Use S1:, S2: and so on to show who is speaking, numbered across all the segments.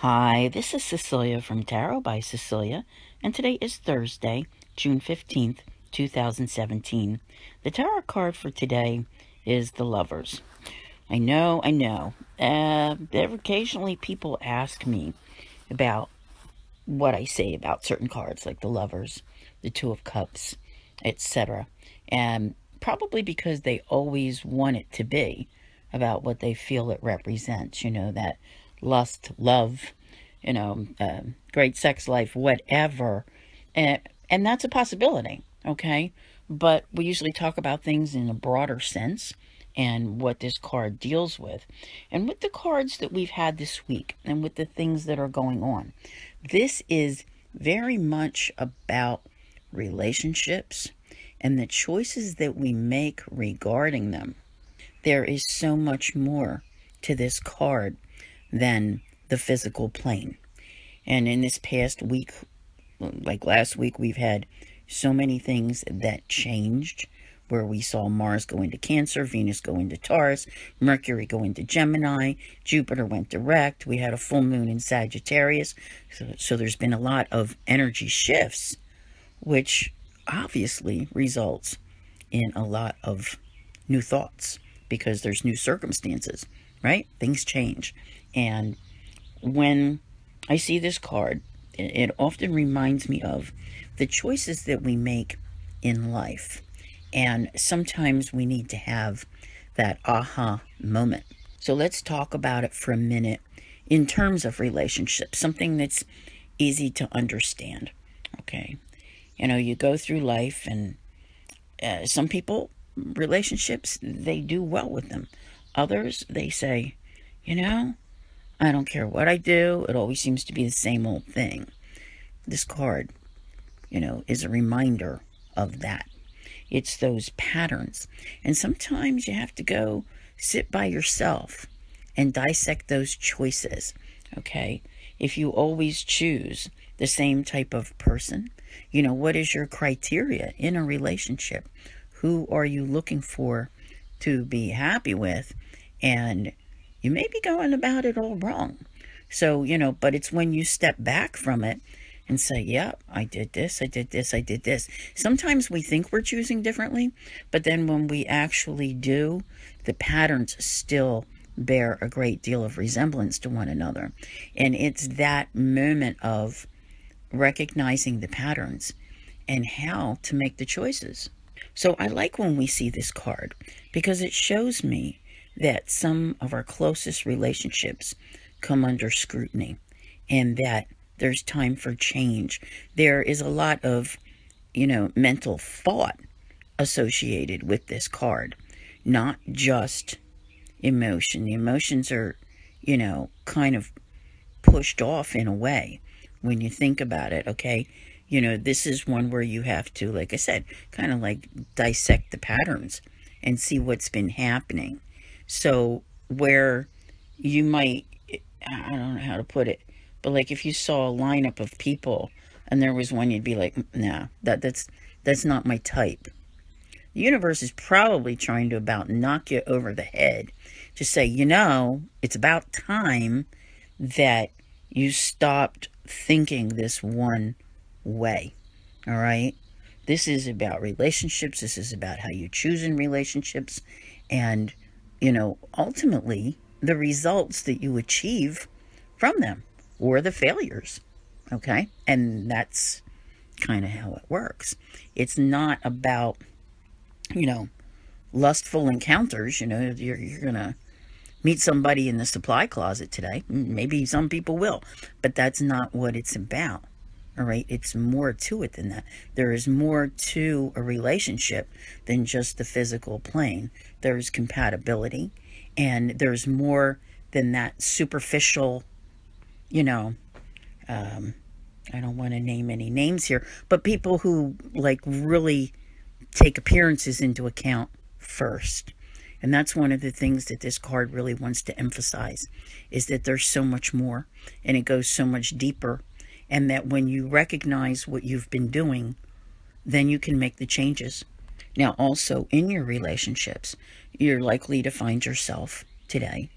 S1: Hi, this is Cecilia from Tarot by Cecilia, and today is Thursday, June 15th, 2017. The tarot card for today is the Lovers. I know. Occasionally people ask me about what I say about certain cards, like the Lovers, the Two of Cups, etc. And probably because they always want it to be about what they feel it represents, that lust, love, great sex life, whatever. And that's a possibility, okay? But we usually talk about things in a broader sense and what this card deals with. And with the cards that we've had this week and with the things that are going on, this is very much about relationships and the choices that we make regarding them. There is so much more to this card than the physical plane. And in this past week, like last week, we've had so many things that changed, where we saw Mars go into Cancer, Venus go into Taurus, Mercury go into Gemini, Jupiter went direct. We had a full moon in Sagittarius. So there's been a lot of energy shifts, which obviously results in a lot of new thoughts because there's new circumstances, right? Things change. And when I see this card, it often reminds me of the choices that we make in life. And sometimes we need to have that aha moment. So let's talk about it for a minute in terms of relationships, something that's easy to understand, okay? You go through life, and some people, relationships, they do well with them. Others, they say, I don't care what I do, it always seems to be the same old thing. This card, is a reminder of that. It's those patterns. And sometimes you have to go sit by yourself and dissect those choices, okay? If you always choose the same type of person, what is your criteria in a relationship? Who are you looking for to be happy with? And you may be going about it all wrong. So, but it's when you step back from it and say, yeah, I did this, I did this, I did this. Sometimes we think we're choosing differently, but then when we actually do, the patterns still bear a great deal of resemblance to one another. And it's that moment of recognizing the patterns and how to make the choices. So I like when we see this card because it shows me that some of our closest relationships come under scrutiny and that there's time for change. There is a lot of, mental thought associated with this card, not just emotion. The emotions are, kind of pushed off in a way when you think about it, okay? This is one where you have to, like I said, kind of like dissect the patterns and see what's been happening. So where you might, I don't know how to put it, but like if you saw a lineup of people and there was one, you'd be like, nah, that's not my type. The universe is probably trying to about knock you over the head to say, it's about time that you stopped thinking this one way. All right? This is about relationships. This is about how you choose in relationships. And, ultimately, the results that you achieve from them or the failures. Okay? And that's kind of how it works. It's not about, lustful encounters. You're going to meet somebody in the supply closet today. Maybe some people will, but that's not what it's about. All right, it's more to it than that. There is more to a relationship than just the physical plane. There's compatibility, and there's more than that superficial, I don't want to name any names here, but people who like really take appearances into account first. And that's one of the things that this card really wants to emphasize, is that there's so much more and it goes so much deeper. And that when you recognize what you've been doing, then you can make the changes. Now, also in your relationships, you're likely to find yourself today,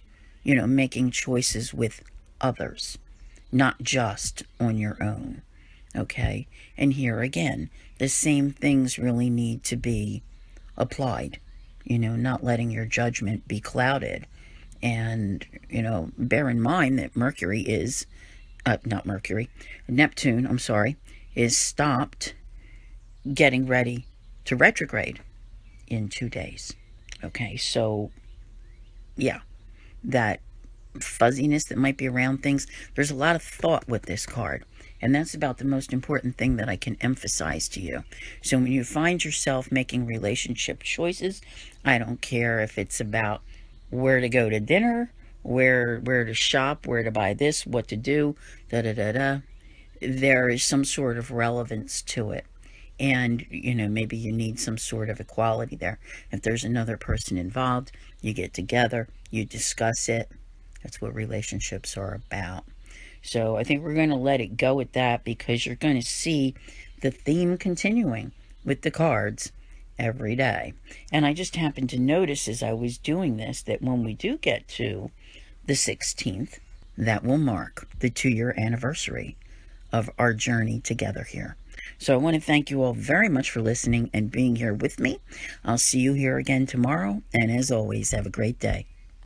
S1: making choices with others. not just on your own. Okay? And here again, the same things really need to be applied. You know, not letting your judgment be clouded. And, you know, bear in mind that Mercury is, not Mercury, Neptune, I'm sorry, is stopped getting ready to retrograde in 2 days. Okay, so, yeah, that fuzziness that might be around things, there's a lot of thought with this card. And that's about the most important thing that I can emphasize to you. So when you find yourself making relationship choices, I don't care if it's about where to go to dinner, where to shop, where to buy this, what to do, da-da-da-da. There is some sort of relevance to it. And, you know, maybe you need some sort of equality there. If there's another person involved, you get together, you discuss it. That's what relationships are about. So I think we're going to let it go at that, because you're going to see the theme continuing with the cards every day. And I just happened to notice as I was doing this that when we do get to the 16th, that will mark the 2-year anniversary of our journey together here. So I want to thank you all very much for listening and being here with me. I'll see you here again tomorrow. And as always, have a great day.